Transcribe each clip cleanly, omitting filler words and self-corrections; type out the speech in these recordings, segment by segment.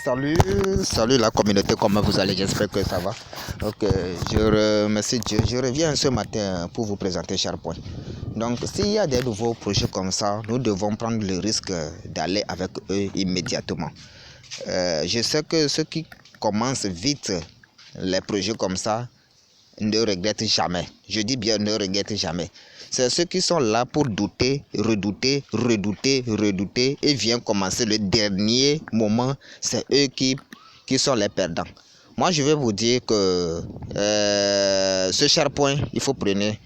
Salut la communauté, comment vous allez? J'espère que ça va. Ok, je remercie Dieu. Je reviens ce matin pour vous présenter SharePoint. Donc, s'il y a des nouveaux projets comme ça, nous devons prendre le risque d'aller avec eux immédiatement. Je sais que ceux qui commencent vite les projets comme ça ne regrettent jamais. Je dis bien ne regrettent jamais. C'est ceux qui sont là pour douter, redouter et viennent commencer le dernier moment. C'est eux qui sont les perdants. Moi, je vais vous dire que ce SharePoint, il faut prenez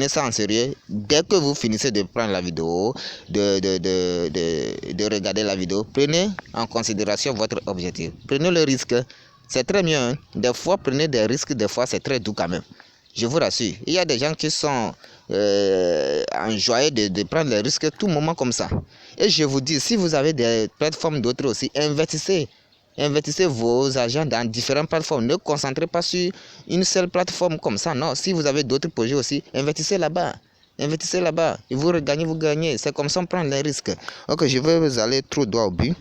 ça en sérieux. Dès que vous finissez de prendre la vidéo, de regarder la vidéo, prenez en considération votre objectif. Prenez le risque. C'est très mieux. Hein? Des fois, prenez des risques, des fois, c'est très doux quand même. Je vous rassure. Il y a des gens qui sont enjoyés de prendre les risques tout moment comme ça. Et je vous dis, si vous avez des plateformes d'autres aussi, investissez. Investissez vos argent dans différentes plateformes. Ne concentrez pas sur une seule plateforme comme ça. Non, si vous avez d'autres projets aussi, investissez là-bas. Investissez là-bas. Et vous regagnez, vous gagnez. C'est comme ça on prend les risques. Ok, je vais vous aller trop droit au but.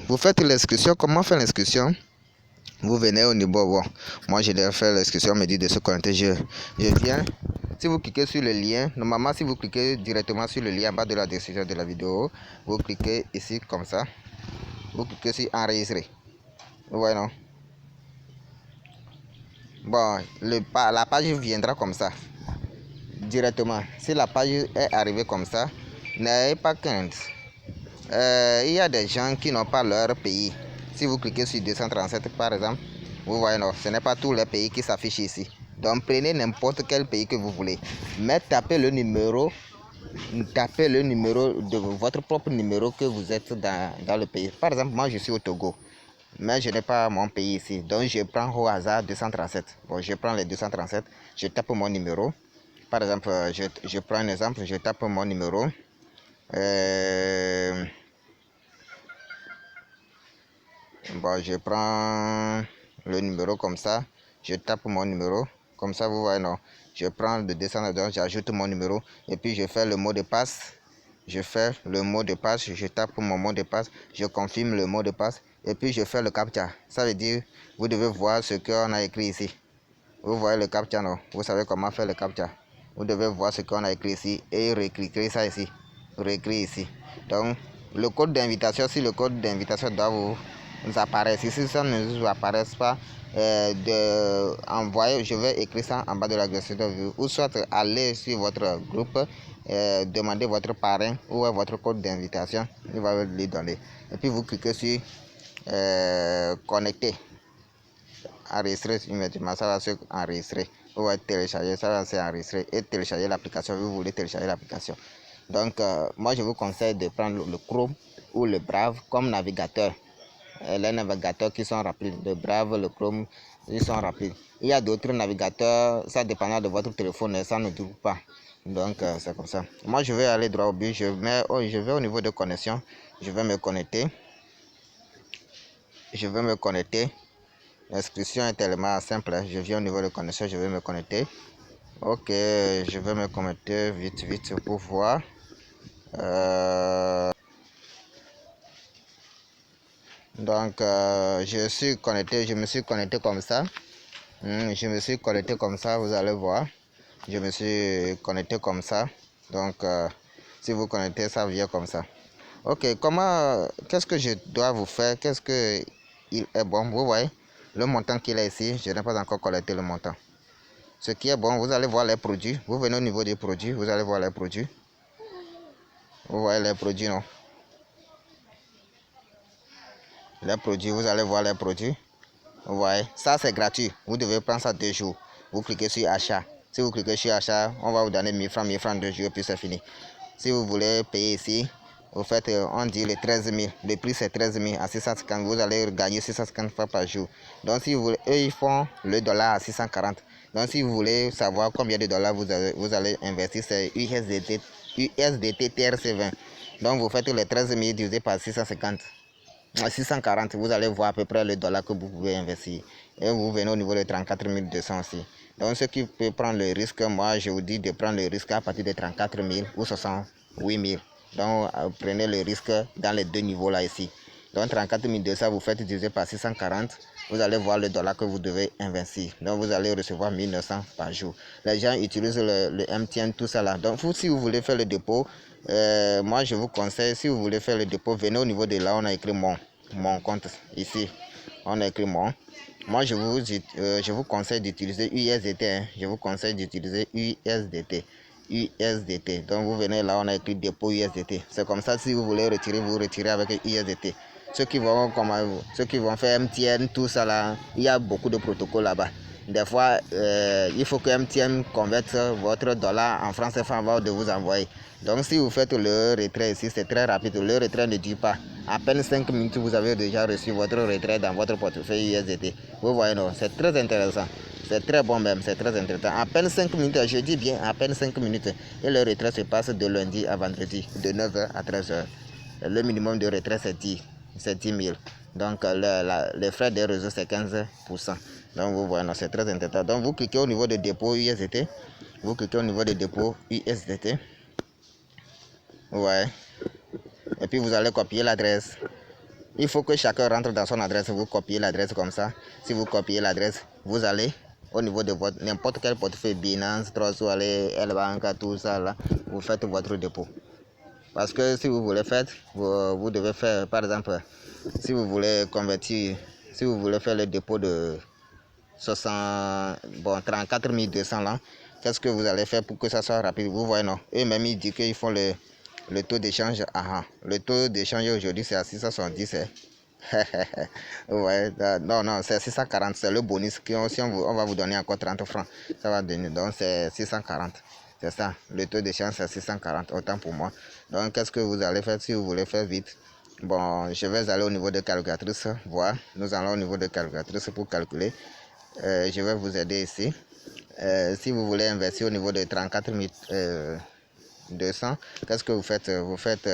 Vous faites l'inscription. Comment faire l'inscription? Vous venez au niveau, bon, moi je l'ai fait l'inscription, me dit de se connecter, je viens. Si vous cliquez sur le lien, normalement si vous cliquez directement sur le lien en bas de la description de la vidéo, vous cliquez ici comme ça, vous cliquez sur enregistrer. Vous voyez non? Bon, la page viendra comme ça, directement. Si la page est arrivée comme ça, n'ayez pas crainte. Il y a des gens qui n'ont pas leur pays. Si vous cliquez sur 237 par exemple, vous voyez non, ce n'est pas tous les pays qui s'affichent ici. Donc prenez n'importe quel pays que vous voulez. Mais tapez le numéro de votre propre numéro que vous êtes dans le pays. Par exemple, moi je suis au Togo. Mais je n'ai pas mon pays ici. Donc je prends au hasard 237. Bon, je prends les 237, je tape mon numéro. Par exemple, je prends un exemple, je tape mon numéro. Bon, je prends le numéro comme ça, je tape mon numéro, comme ça vous voyez non, je prends le descendre, donc j'ajoute mon numéro et puis je fais le mot de passe, je tape mon mot de passe, je confirme le mot de passe et puis je fais le captcha. Ça veut dire, vous devez voir ce qu'on a écrit ici. Vous voyez le captcha non, vous savez comment faire le captcha. Vous devez voir ce qu'on a écrit ici et réécrire ça ici, réécrire ici. Donc le code d'invitation, si le code d'invitation doit vous apparaître, si ça ne vous apparaît pas, envoyer, je vais écrire ça en bas de la description de vidéo, ou soit aller sur votre groupe, demander votre parrain ou votre code d'invitation, il va vous le donner. Et puis vous cliquez sur connecter, enregistrer immédiatement, ça va se enregistrer. Vous va télécharger, ça va s'enregistrer et télécharger l'application. Vous voulez télécharger l'application. Donc, moi je vous conseille de prendre le Chrome ou le Brave comme navigateur. Les navigateurs qui sont rapides, le Brave, le Chrome, ils sont rapides. Il y a d'autres navigateurs, ça dépendra de votre téléphone, ça ne dure pas. Donc, c'est comme ça. Moi je vais aller droit au but, je vais au niveau de connexion, je vais me connecter. L'inscription est tellement simple, je viens au niveau de connexion, je vais me connecter. Ok, je vais me connecter vite pour voir. Donc je me suis connecté comme ça. Vous allez voir. Je me suis connecté comme ça. Donc si vous connectez, ça vient comme ça. Ok, qu'est-ce que je dois vous faire? Qu'est-ce que il est bon? Vous voyez le montant qu'il est ici, je n'ai pas encore collecté le montant. Ce qui est bon, vous allez voir les produits. Vous venez au niveau des produits, vous allez voir les produits. Vous voyez les produits, non? Les produits, vous allez voir les produits. Vous voyez, ça c'est gratuit. Vous devez prendre ça 2 jours. Vous cliquez sur achat. Si vous cliquez sur achat, on va vous donner 1000 francs 2 jours et puis c'est fini. Si vous voulez payer ici, vous faites, on dit les 13 000. Le prix c'est 13 000 à 650. Vous allez gagner 650 francs par jour. Donc si vous voulez, eux ils font le dollar à 640. Donc si vous voulez savoir combien de dollars vous allez investir, c'est USDT TRC20. Donc vous faites les 13 000 divisé par 650. 640, vous allez voir à peu près le dollar que vous pouvez investir. Et vous venez au niveau de 34 200 aussi. Donc, ceux qui peuvent prendre le risque, moi je vous dis de prendre le risque à partir de 34 000 ou 68 000. Donc, prenez le risque dans les deux niveaux là ici. Donc 34 200, vous faites diviser par 640. Vous allez voir le dollar que vous devez investir. Donc vous allez recevoir 1900 par jour. Les gens utilisent le MTN, tout ça là. Donc vous, si vous voulez faire le dépôt, moi je vous conseille, si vous voulez faire le dépôt, venez au niveau de là, on a écrit mon compte ici. On a écrit mon. Moi je vous conseille d'utiliser USDT. Hein. Je vous conseille d'utiliser USDT. USDT. Donc vous venez là, on a écrit dépôt USDT. C'est comme ça, si vous voulez retirer, vous retirez avec USDT. Ceux qui vont faire MTN, tout ça là, il y a beaucoup de protocoles là-bas. Des fois, il faut que MTN converte votre dollar en francs CFA avant de vous envoyer. Donc si vous faites le retrait ici, c'est très rapide. Le retrait ne dure pas. À peine 5 minutes, vous avez déjà reçu votre retrait dans votre portefeuille USDT. Vous voyez, non, c'est très intéressant. C'est très bon même, c'est très intéressant. À peine 5 minutes, je dis bien, à peine 5 minutes. Et le retrait se passe de lundi à vendredi, de 9h à 13h. Le minimum de retrait, c'est 10 000. Donc, les frais des réseaux, c'est 15%. Donc, vous voyez, c'est très intéressant. Donc, vous cliquez au niveau de dépôt USDT. Vous cliquez au niveau de dépôt USDT. Ouais. Et puis, vous allez copier l'adresse. Il faut que chacun rentre dans son adresse. Vous copiez l'adresse comme ça. Si vous copiez l'adresse, vous allez au niveau de votre n'importe quel portefeuille, Binance, Trust, Elbanka, tout ça là, vous faites votre dépôt. Parce que si vous voulez faire, vous devez faire, par exemple, si vous voulez convertir, si vous voulez faire le dépôt de 34 200 là, qu'est-ce que vous allez faire pour que ça soit rapide? Vous voyez, non? Eux-mêmes, ils disent qu'ils font le taux d'échange. Le taux d'échange aujourd'hui, c'est à 670. Ouais, non, c'est 640, c'est le bonus. Si on va vous donner encore 30 francs, ça va donner. Donc, c'est 640. C'est ça, le taux d'échange, c'est 640, autant pour moi. Donc, qu'est-ce que vous allez faire si vous voulez faire vite? Bon, je vais aller au niveau de calculatrice, voir. Nous allons au niveau de calculatrice pour calculer. Je vais vous aider ici. Si vous voulez investir au niveau de 34 200, qu'est-ce que vous faites? Vous faites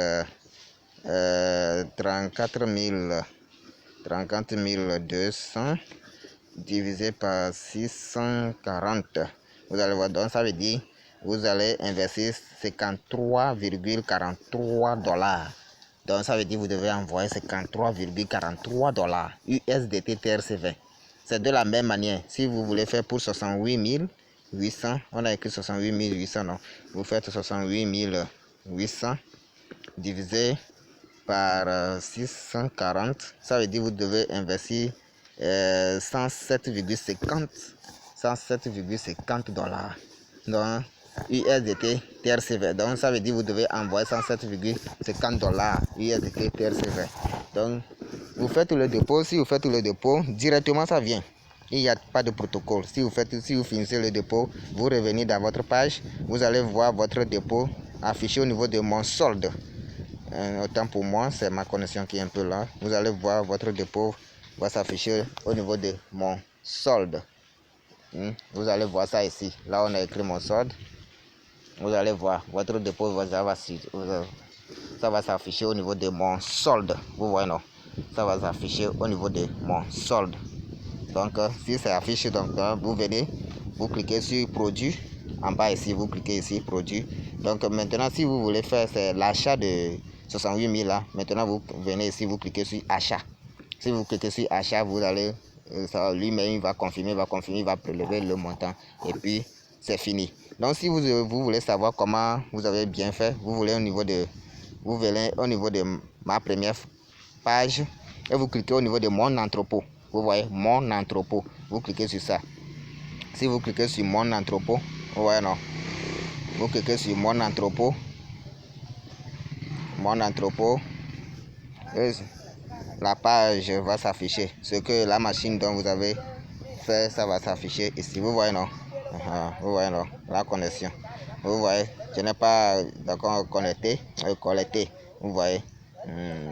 34 200 divisé par 640. Vous allez voir, donc ça veut dire vous allez investir 53,43 $. Donc ça veut dire vous devez envoyer 53,43 $ USDT TRC20. C'est de la même manière. Si vous voulez faire pour 68 800, on a écrit 68 800, non. Vous faites 68 800 divisé par 640. Ça veut dire vous devez investir 107,50 $. Donc USDT TRC20. Donc ça veut dire vous devez envoyer 107,50 $ USDT TRC20. Donc vous faites le dépôt. Si vous faites le dépôt, directement ça vient. Il n'y a pas de protocole. Si vous finissez le dépôt, vous revenez dans votre page, vous allez voir votre dépôt affiché au niveau de mon solde. Autant pour moi, c'est ma connexion qui est un peu là. Vous allez voir votre dépôt va s'afficher au niveau de mon solde. Vous allez voir ça ici. Là, on a écrit mon solde. Vous allez voir votre dépôt ça va s'afficher au niveau de mon solde. Vous voyez, non? Ça va s'afficher au niveau de mon solde. Donc, si c'est affiché, donc vous venez, vous cliquez sur produit. En bas ici, vous cliquez ici, produit. Donc, maintenant, si vous voulez faire l'achat de 68 000 là, maintenant vous venez ici, vous cliquez sur achat. Si vous cliquez sur achat, vous allez, lui-même, il va confirmer, il va prélever le montant. Et puis, c'est fini. Donc, si vous voulez savoir comment vous avez bien fait, vous venez au niveau de ma première page et vous cliquez au niveau de mon entrepôt. Vous voyez, mon entrepôt. Vous cliquez sur ça. Si vous cliquez sur mon entrepôt, vous voyez, non? Vous cliquez sur mon entrepôt. Mon entrepôt. La page va s'afficher. Ce que la machine dont vous avez fait, ça va s'afficher ici. Vous voyez, non? Vous voyez, non? La connexion. Vous voyez, je n'ai pas encore collecté. Vous voyez.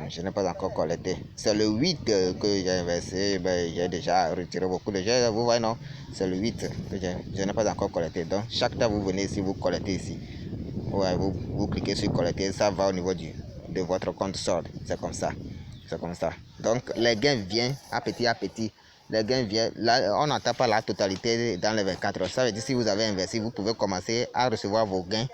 Je n'ai pas encore collecté. C'est le 8 que j'ai investi. J'ai déjà retiré beaucoup de gens. Vous voyez, non? C'est le 8 que je n'ai pas encore collecté. Donc, chaque temps, vous venez ici, vous collectez ici. Ouais, vous cliquez sur collecter. Ça va au niveau de votre compte solde. C'est comme ça. C'est comme ça. Donc, les gains viennent à petit. Les gains viennent. Là, on n'entend pas la totalité dans les 24 heures. Ça veut dire si vous avez investi, vous pouvez commencer à recevoir vos gains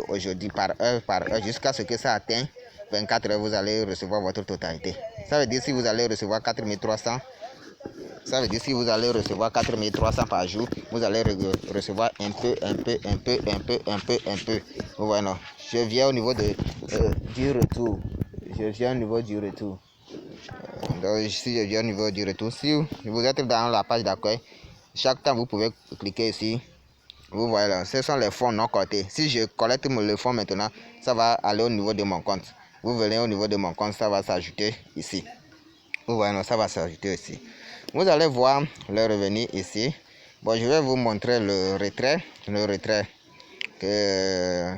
aujourd'hui par heure, jusqu'à ce que ça atteigne 24 heures, vous allez recevoir votre totalité. Ça veut dire si vous allez recevoir 4300, ça veut dire si vous allez recevoir 4300 par jour, vous allez recevoir un peu. Vous voyez, non? Je viens au niveau du retour. Je viens au niveau du retour. Donc, si je viens au niveau du retour, si vous êtes dans la page d'accueil, chaque temps vous pouvez cliquer ici. Vous voyez là, ce sont les fonds non collectés. Si je collecte le fonds maintenant, ça va aller au niveau de mon compte. Vous venez au niveau de mon compte, ça va s'ajouter ici. Vous voyez, non, ça va s'ajouter ici. Vous allez voir le revenu ici. Bon, je vais vous montrer le retrait que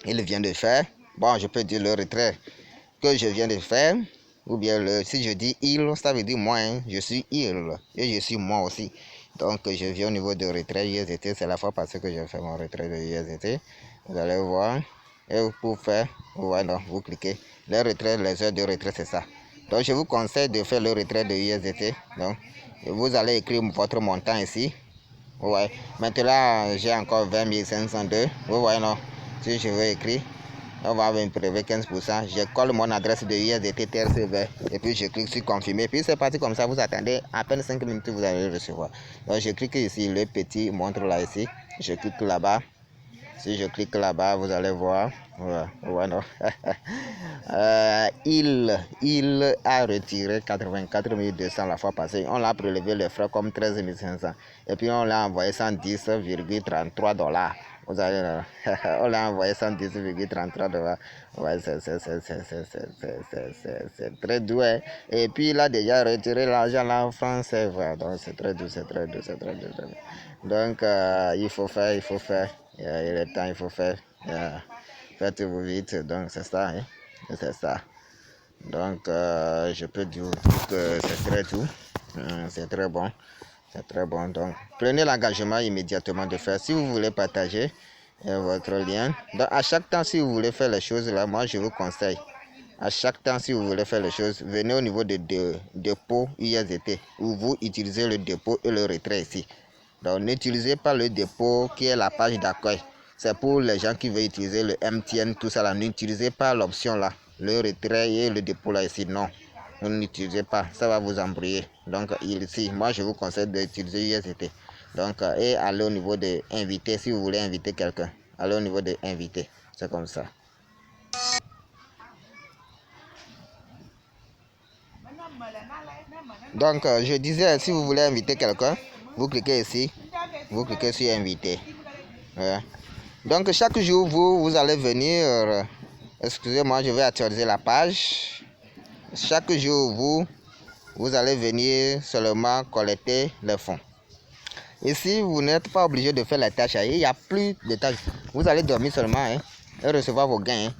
il vient de faire. Bon, je peux dire le retrait que je viens de faire. Ou bien si je dis il, ça veut dire moi. Hein. Je suis il et je suis moi aussi. Donc, je viens au niveau de retrait USDT. C'est la fois passée que j'ai fait mon retrait de USDT. Vous allez voir. Et pour faire, voilà, vous cliquez. Les retraits, les heures de retrait, c'est ça. Donc, je vous conseille de faire le retrait de USDT. Donc, vous allez écrire votre montant ici. Ouais. Maintenant, j'ai encore 20 502. Vous voyez, non? Si je veux écrire, on va me prélever 15%. Je colle mon adresse de USDT TRCV et puis je clique sur confirmer. Puis c'est parti comme ça. Vous attendez à peine 5 minutes, vous allez le recevoir. Donc, je clique ici, le petit montre là ici. Je clique là-bas. Si je clique là-bas, vous allez voir. Ouais, non. Il a retiré 84 200 la fois passée. On l'a prélevé les frais comme 13 500. Et puis on l'a envoyé 110,33 $. Vous allez, on l'a envoyé 110,33 $. Ouais, c'est très doux. Hein? Et puis il a déjà retiré l'argent là en France. Donc c'est très doux, c'est très doux, c'est très doux. Donc il faut faire. Il est temps, il faut faire. Faites-vous vite. Donc c'est ça. Hein? C'est ça. Donc je peux dire que c'est très doux. C'est très bon. C'est très bon. Donc prenez l'engagement immédiatement de faire. Si vous voulez partager votre lien. Donc à chaque temps, si vous voulez faire les choses là, moi je vous conseille. À chaque temps, si vous voulez faire les choses, venez au niveau de dépôt USDT où vous utilisez le dépôt et le retrait ici. Donc n'utilisez pas le dépôt qui est la page d'accueil. C'est pour les gens qui veulent utiliser le MTN, tout ça là. N'utilisez pas l'option là, le retrait et le dépôt là ici. Non, vous n'utilisez pas, ça va vous embrouiller. Donc ici, moi je vous conseille d'utiliser USDT. Donc et allez au niveau de inviter si vous voulez inviter quelqu'un. Allez au niveau de inviter, c'est comme ça. Donc je disais, si vous voulez inviter quelqu'un, vous cliquez ici, vous cliquez sur inviter. Ouais. Donc chaque jour, vous allez venir, excusez-moi, je vais actualiser la page. Chaque jour, vous allez venir seulement collecter les fonds. Ici, vous n'êtes pas obligé de faire les tâches. Il n'y a plus de tâches. Vous allez dormir seulement hein, et recevoir vos gains. Hein.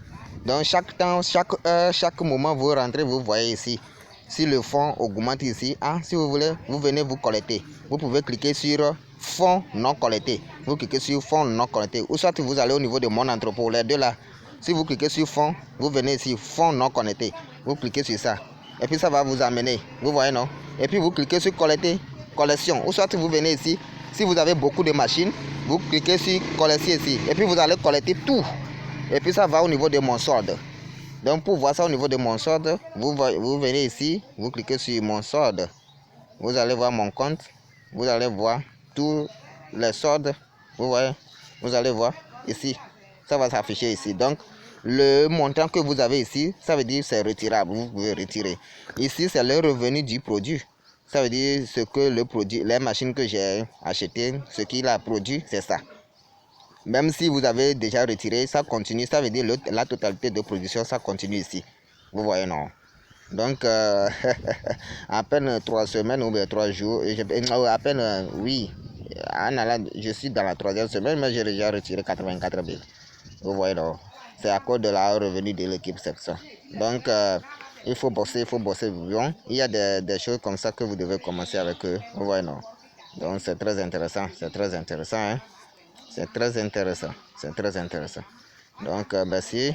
Donc chaque temps, chaque heure, chaque moment, vous rentrez, vous voyez ici. Si le fonds augmente ici, si vous voulez, vous venez vous collecter. Vous pouvez cliquer sur fonds non collectés. Vous cliquez sur fonds non collectés. Ou soit vous allez au niveau de mon entrepôt, les deux là. Si vous cliquez sur fonds, vous venez ici, fonds non connectés. Vous cliquez sur ça. Et puis ça va vous amener. Vous voyez non? Et puis vous cliquez sur collecter, collection. Ou soit vous venez ici. Si vous avez beaucoup de machines, vous cliquez sur collecter ici. Et puis vous allez collecter tout. Et puis ça va au niveau de mon solde. Donc pour voir ça au niveau de mon solde, vous venez ici, vous cliquez sur mon solde. Vous allez voir mon compte. Vous allez voir tous les soldes. Vous voyez, vous allez voir ici. Ça va s'afficher ici. Donc le montant que vous avez ici, ça veut dire c'est retirable. Vous pouvez retirer. Ici, c'est le revenu du produit. Ça veut dire ce que le produit, les machines que j'ai achetées, ce qu'il a produit, c'est ça. Même si vous avez déjà retiré, ça continue. Ça veut dire la totalité de production, ça continue ici. Vous voyez, non? Donc, à peine 3 semaines ou bien 3 jours, à peine, oui, je suis dans la 3e semaine, mais j'ai déjà retiré 84 000. Vous voyez, non? C'est à cause de la revenu de l'équipe section. Donc, il faut bosser bien. Il y a des choses comme ça que vous devez commencer avec eux. Vous voyez, non? Donc, c'est très intéressant. C'est très intéressant, hein? C'est très intéressant. C'est très intéressant. Donc, merci.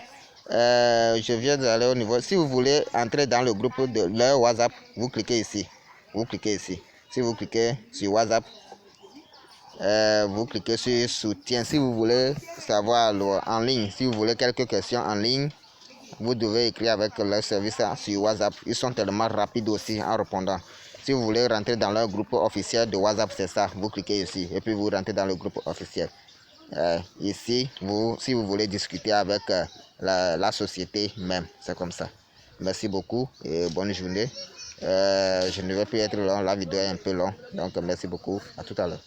Je viens d'aller au niveau. Si vous voulez entrer dans le groupe de leur WhatsApp, vous cliquez ici. Vous cliquez ici. Si vous cliquez sur WhatsApp, vous cliquez sur soutien. Si vous voulez savoir en ligne, si vous voulez quelques questions en ligne, vous devez écrire avec leur service sur WhatsApp. Ils sont tellement rapides aussi en répondant. Si vous voulez rentrer dans leur groupe officiel de WhatsApp, c'est ça. Vous cliquez ici et puis vous rentrez dans le groupe officiel. Ici, si vous voulez discuter avec la société même, c'est comme ça. Merci beaucoup et bonne journée. Je ne vais plus être long, la vidéo est un peu longue. Donc merci beaucoup, à tout à l'heure.